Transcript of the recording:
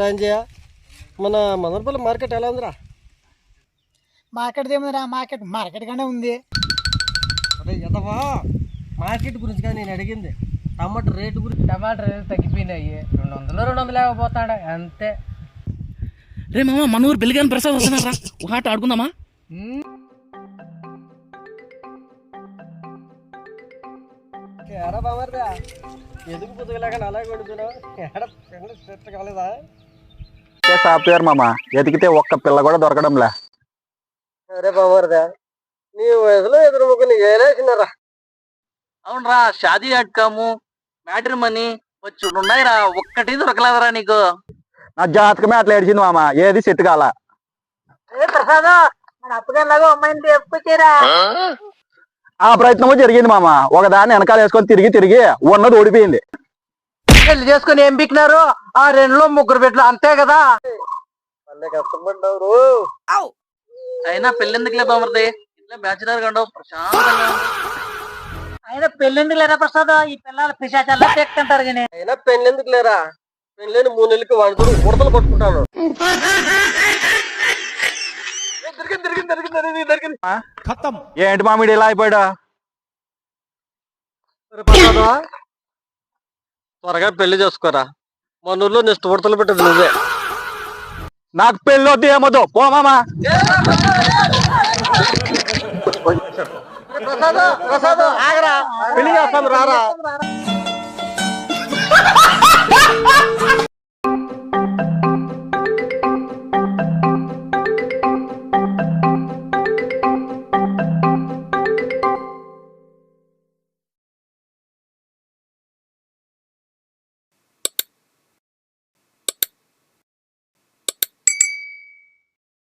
రాంజయ్య మన మదనపల్లి మార్కెట్ ఎలా ఉందిరా? మార్కెట్ ఏముందిరా? మార్కెట్ గానే ఉంది. అదే ఎదవా మార్కెట్ గురించి కానీ నేను అడిగింది టమాటా రేటు గురించి. టమాటా రేటు తగ్గిపోయినాయి, 200 లేకపోతాడు అంతే. రే మామ, మన ఊరు బెల్లిగాని ప్రసాద్ వస్తున్నారా? ఒక ఆట ఆడుకుందామా? ఎడ బామర్దా ఎదుగు పుదుగులాగా అలాగే వండుతున్నావు. ఎడ పెన్ను సెట్ కాలేదా? సాఫ్ట్వేర్ మామ, ఎదిగితే ఒక్క పిల్ల కూడా దొరకడంలే. అరే బామర్దా నీ వయసులో ఎదురు ముగ్గురు ఏలేసినారా? అవునరా, షాదీ అడ్కాము మ్యాటర్ మనీ వచ్చున్నాయిరా, ఒక్కటి దొరకలేదురా నీకు. నా జాతకమే అట్లా ఏడిచింది మామ, ఏది సెట్ కాల. ప్రసాద్ మన అప్పగారిలాగా అమ్మాయిని చెప్పుకొచ్చారా? ఆ ప్రయత్నము జరిగింది మామ, ఒకదాన్ని వెనకాల వేసుకొని తిరిగి ఉన్నది ఓడిపోయింది. పెళ్లి చేసుకుని ఏం బిక్కినారు? ఆ 2లో 3 బిడ్డలు అంతే కదా. మళ్ళీ కష్టపడ్డావు. అయినా పెళ్ళెందుకులే బామర్ది, ఇట్లా బ్యాచులర్ గా ఉండవు ప్రశాంతంగా. ఆయన పెళ్ళింది లేరా ప్రసాద్? ఈ పిల్లలు పిశాచాల్లో తెక్కంటారు కానీ. అయినా పెళ్ళి ఎందుకు లేరా? పెళ్ళైన 3 నెలలకి వాడితో ఉడతలు కొట్టుకుంటాను. ఏంటి మామిడి ఇలా అయిపోయాడా? త్వరగా పెళ్లి చేసుకోరా, మన ఊర్లో నెక్స్ట్ ఉడతలు పెట్టదు నువ్వే. నాకు పెళ్ళి వద్దు ఏమొద్దు, పో మామ. ప్రసాద్ ఆగరా, పెళ్లి చేస్తాను రారా.